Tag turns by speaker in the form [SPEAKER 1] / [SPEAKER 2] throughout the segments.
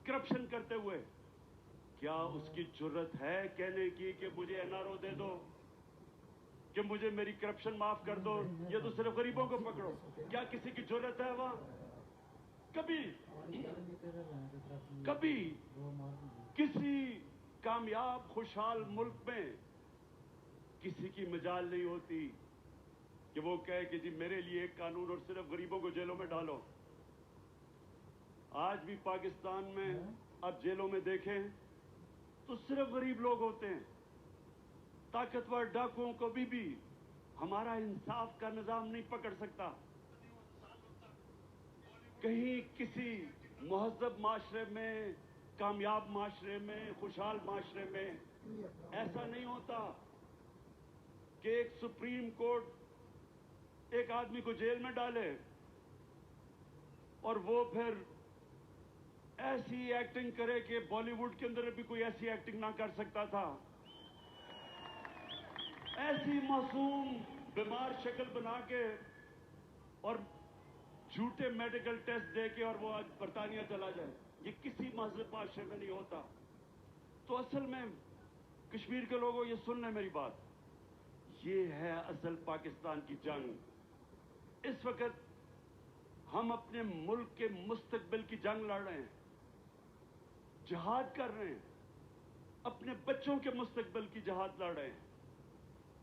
[SPEAKER 1] Corruption کرتے ہوئے، کیا اس کی جرت ہے کہنے کی کہ مجھے این آر او دے دو، کہ مجھے میری کرپشن معاف کر دو، یہ تو صرف غریبوں کو پکڑو؟ کیا کسی کی جرت ہے وہاں؟ کبھی کسی کامیاب خوشحال ملک میں کسی کی مجال نہیں ہوتی کہ وہ کہے کہ جی میرے لیے ایک قانون اور صرف غریبوں کو جیلوں میں ڈالو۔ آج بھی پاکستان میں اب جیلوں میں دیکھیں تو صرف غریب لوگ ہوتے ہیں۔ طاقتور ڈاکوؤں کو بھی ہمارا انصاف کا نظام نہیں پکڑ سکتا۔ کہیں کسی مہذب معاشرے میں، کامیاب معاشرے میں، خوشحال معاشرے میں ایسا نہیں ہوتا کہ ایک سپریم کورٹ ایک آدمی کو جیل میں ڈالے اور وہ پھر ایسی ایکٹنگ کرے کہ بالی ووڈ کے اندر بھی کوئی ایسی ایکٹنگ نہ کر سکتا تھا۔ ایسی معصوم بیمار شکل بنا کے اور جھوٹے میڈیکل ٹیسٹ دے کے اور وہ آج برطانیہ چلا جائے، یہ کسی مہذب معاشرے میں نہیں ہوتا۔ تو اصل میں کشمیر کے لوگوں یہ سن لیں میری بات، یہ ہے اصل پاکستان کی جنگ۔ اس وقت ہم اپنے ملک کے مستقبل کی جنگ لڑ رہے ہیں، جہاد کر رہے ہیں، اپنے بچوں کے مستقبل کی جہاد لڑ رہے ہیں۔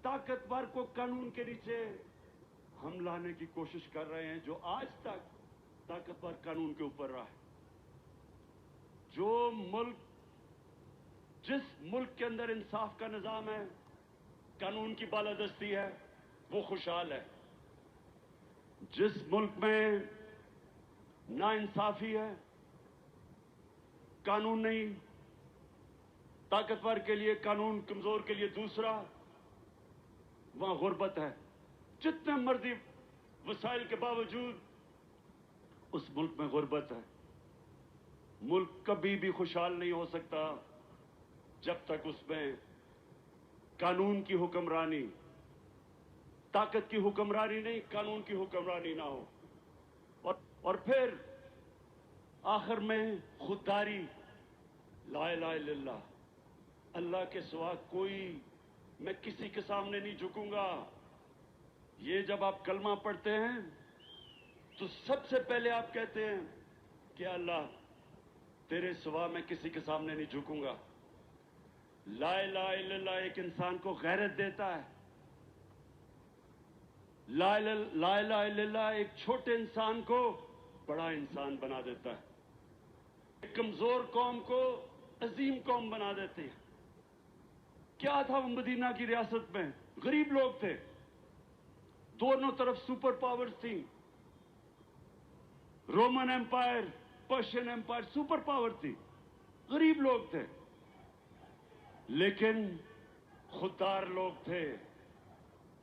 [SPEAKER 1] طاقتور کو قانون کے نیچے ہم لانے کی کوشش کر رہے ہیں، جو آج تک طاقتور قانون کے اوپر رہا ہے۔ جس ملک کے اندر انصاف کا نظام ہے، قانون کی بالادستی ہے، وہ خوشحال ہے۔ جس ملک میں ناانصافی ہے، قانون نہیں، طاقتور کے لیے قانون، کمزور کے لیے دوسرا، وہاں غربت ہے۔ جتنے مرضی وسائل کے باوجود اس ملک میں غربت ہے۔ ملک کبھی بھی خوشحال نہیں ہو سکتا جب تک اس میں قانون کی حکمرانی، طاقت کی حکمرانی نہیں، قانون کی حکمرانی نہ ہو۔ اور پھر آخر میں خودداری، لا الہ الا اللہ، اللہ کے سوا کوئی، میں کسی کے سامنے نہیں جھکوں گا۔ یہ جب آپ کلمہ پڑھتے ہیں تو سب سے پہلے آپ کہتے ہیں کہ اللہ تیرے سوا میں کسی کے سامنے نہیں جھکوں گا۔ لا الہ الا اللہ ایک انسان کو غیرت دیتا ہے۔ لا الہ الا اللہ ایک چھوٹے انسان کو بڑا انسان بنا دیتا ہے، ایک کمزور قوم کو عظیم قوم بنا دیتے ہیں۔ کیا تھا وہ مدینہ کی ریاست میں؟ غریب لوگ تھے، دونوں طرف سپر پاورز تھیں، Roman empire, Persian empire, super power تھی، غریب لوگ تھے لیکن خوددار لوگ تھے،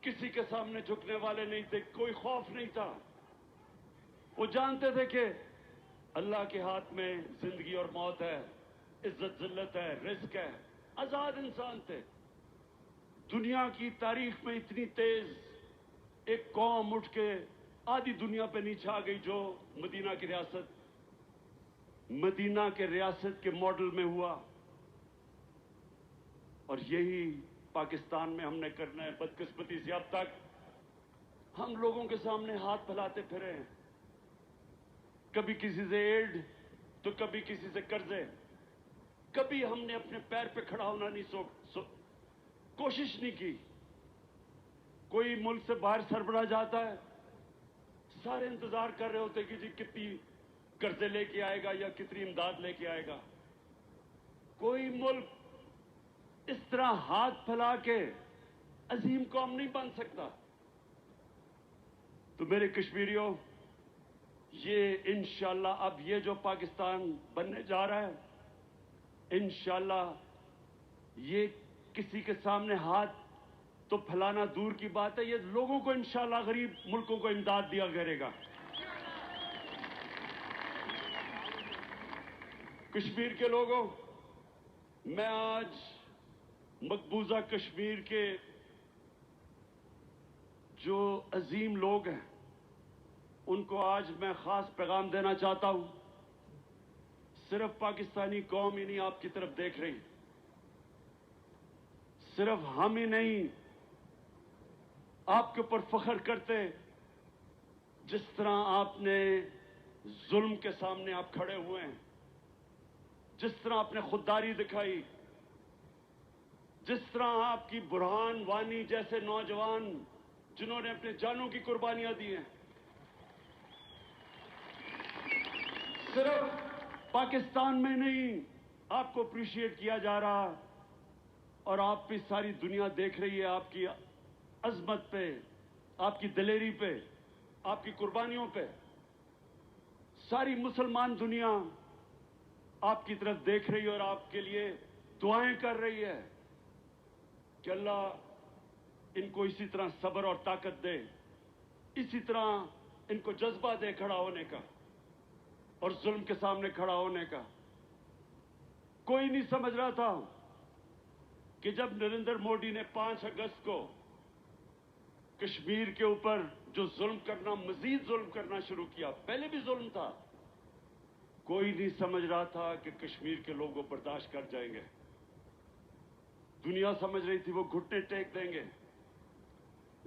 [SPEAKER 1] کسی کے سامنے جھکنے والے نہیں تھے، کوئی خوف نہیں تھا۔ وہ جانتے تھے کہ اللہ کے ہاتھ میں زندگی اور موت ہے، عزت ذلت ہے، رزق ہے، آزاد انسان تھے۔ دنیا کی تاریخ میں اتنی تیز ایک قوم اٹھ کے آدھی دنیا پہ نیچے آ گئی جو مدینہ کی ریاست کے ماڈل میں ہوا، اور یہی پاکستان میں ہم نے کرنا ہے۔ بدقسمتی سے اب تک ہم لوگوں کے سامنے ہاتھ پھیلاتے پھرے ہیں، کبھی کسی سے ایڈ تو کبھی کسی سے قرضے، کبھی ہم نے اپنے پیر پہ کھڑا ہونا نہیں کوشش نہیں کی۔ کوئی ملک سے باہر سربراہ جاتا ہے، سارے انتظار کر رہے ہوتے کہ جی کتنی قرضے لے کے آئے گا یا کتنی امداد لے کے آئے گا۔ کوئی ملک اس طرح ہاتھ پھیلا کے عظیم قوم نہیں بن سکتا۔ تو میرے کشمیریوں، یہ انشاءاللہ اب یہ جو پاکستان بننے جا رہا ہے، انشاءاللہ یہ کسی کے سامنے ہاتھ تو پھیلانا دور کی بات ہے، یہ لوگوں کو انشاءاللہ غریب ملکوں کو امداد دیا کرے گا۔ کشمیر کے لوگوں، میں آج مقبوضہ کشمیر کے جو عظیم لوگ ہیں ان کو آج میں خاص پیغام دینا چاہتا ہوں۔ صرف پاکستانی قوم ہی نہیں آپ کی طرف دیکھ رہی, صرف ہم ہی نہیں آپ کے اوپر فخر کرتے. جس طرح آپ نے ظلم کے سامنے آپ کھڑے ہوئے ہیں, جس طرح آپ نے خودداری دکھائی, جس طرح آپ کی برہان وانی جیسے نوجوان جنہوں نے اپنے جانوں کی قربانیاں دی ہیں, صرف پاکستان میں نہیں آپ کو اپریشیٹ کیا جا رہا, اور آپ پہ ساری دنیا دیکھ رہی ہے آپ کی عظمت پہ, آپ کی دلیری پہ, آپ کی قربانیوں پہ. ساری مسلمان دنیا آپ کی طرف دیکھ رہی ہے اور آپ کے لیے دعائیں کر رہی ہے کہ اللہ ان کو اسی طرح صبر اور طاقت دے, اسی طرح ان کو جذبہ دے کھڑا ہونے کا اور ظلم کے سامنے کھڑا ہونے کا. کوئی نہیں سمجھ رہا تھا کہ جب نریندر مودی نے 5 اگست کو کشمیر کے اوپر جو ظلم کرنا, مزید ظلم کرنا شروع کیا, پہلے بھی ظلم تھا, کوئی نہیں سمجھ رہا تھا کہ کشمیر کے لوگ وہ برداشت کر جائیں گے. دنیا سمجھ رہی تھی وہ گھٹنے ٹیک دیں گے,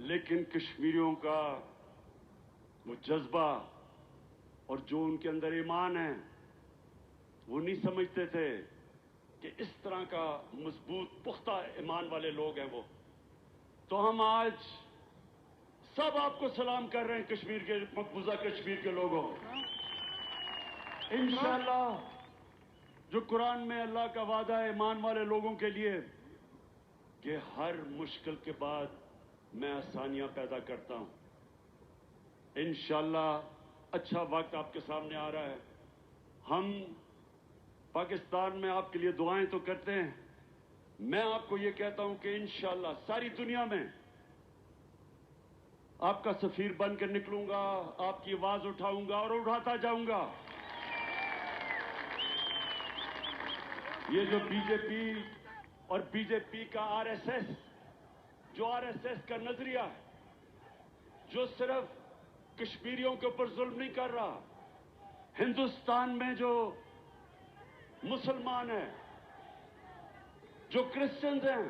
[SPEAKER 1] لیکن کشمیریوں کا وہ جذبہ اور جو ان کے اندر ایمان ہے, وہ نہیں سمجھتے تھے کہ اس طرح کا مضبوط پختہ ایمان والے لوگ ہیں وہ. تو ہم آج سب آپ کو سلام کر رہے ہیں, کشمیر کے مقبوضہ کشمیر کے لوگوں. انشاءاللہ جو قرآن میں اللہ کا وعدہ ہے ایمان والے لوگوں کے لیے کہ ہر مشکل کے بعد میں آسانیاں پیدا کرتا ہوں. انشاءاللہ اچھا وقت آپ کے سامنے آ رہا ہے. ہم پاکستان میں آپ کے لیے دعائیں تو کرتے ہیں, میں آپ کو یہ کہتا ہوں کہ انشاءاللہ ساری دنیا میں آپ کا سفیر بن کر نکلوں گا, آپ کی آواز اٹھاؤں گا اور اٹھاتا جاؤں گا. یہ جو بی جے پی اور بی جے پی کا آر ایس ایس, جو آر ایس ایس کا نظریہ ہے, جو صرف کشمیریوں کے اوپر ظلم نہیں کر رہا, ہندوستان میں جو مسلمان ہیں, جو کرسچنز ہیں,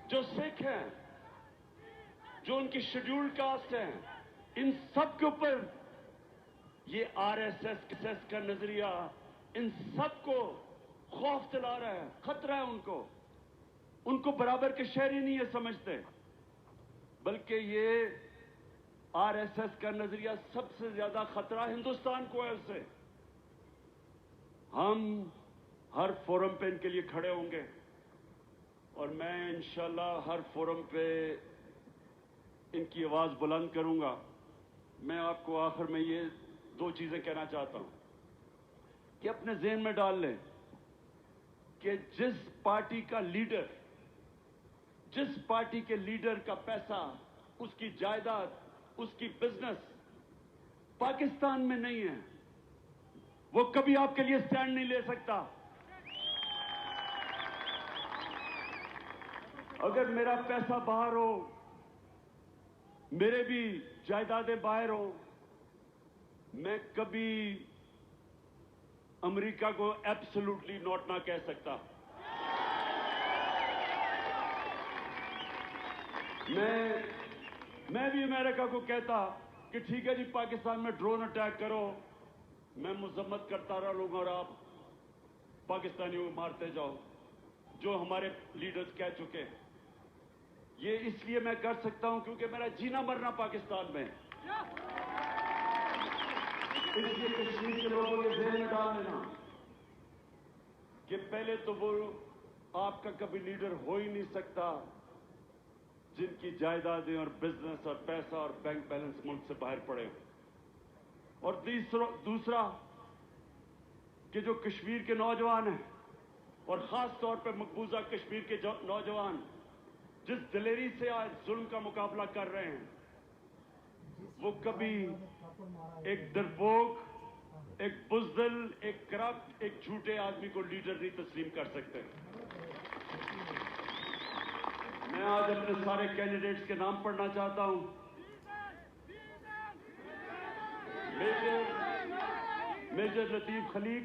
[SPEAKER 1] جو سکھ ہیں, جو ان کی شیڈیول کاسٹ ہیں, ان سب کے اوپر یہ آر ایس ایس کا نظریہ ان سب کو خوف دلا رہا ہے, خطرہ ہے. ان کو برابر کے شہری نہیں یہ سمجھتے, بلکہ یہ آر ایس ایس کا نظریہ سب سے زیادہ خطرہ ہندوستان کو ہے. اس سے ہم ہر فورم پہ ان کے لیے کھڑے ہوں گے, اور میں انشاءاللہ ہر فورم پہ ان کی آواز بلند کروں گا. میں آپ کو آخر میں یہ 2 چیزیں کہنا چاہتا ہوں کہ اپنے ذہن میں ڈال لیں کہ جس پارٹی کے لیڈر کا پیسہ, اس کی جائیداد, اس کی بزنس پاکستان میں نہیں ہے, وہ کبھی آپ کے لیے سٹینڈ نہیں لے سکتا. اگر میرا پیسہ باہر ہو, میرے بھی جائیدادیں باہر ہو, میں کبھی امریکہ کو ایبسولوٹلی نوٹ نہ کہہ سکتا. میں بھی امریکہ کو کہتا کہ ٹھیک ہے جی پاکستان میں ڈرون اٹیک کرو, میں مذمت کرتا رہا لوں اور آپ پاکستانیوں کو مارتے جاؤ, جو ہمارے لیڈرز کہہ چکے. یہ اس لیے میں کر سکتا ہوں کیونکہ میرا جینا مرنا پاکستان میں. اس لیے کشمیر کے لوگوں کو ذہن میں ڈال لینا کہ پہلے تو وہ آپ کا کبھی لیڈر ہو ہی نہیں سکتا جن کی جائیدادیں اور بزنس اور پیسہ اور بینک بیلنس ملک سے باہر پڑے. اور دوسرا کہ جو کشمیر کے نوجوان ہیں, اور خاص طور پہ مقبوضہ کشمیر کے نوجوان جس دلیری سے آج ظلم کا مقابلہ کر رہے ہیں, وہ کبھی ایک ڈرپوک, ایک بزدل, ایک کرپٹ, ایک جھوٹے آدمی کو لیڈر نہیں تسلیم کر سکتے. میں آج اپنے سارے کینڈیڈیٹس کے نام پڑھنا چاہتا ہوں. میجر لطیف خلیق,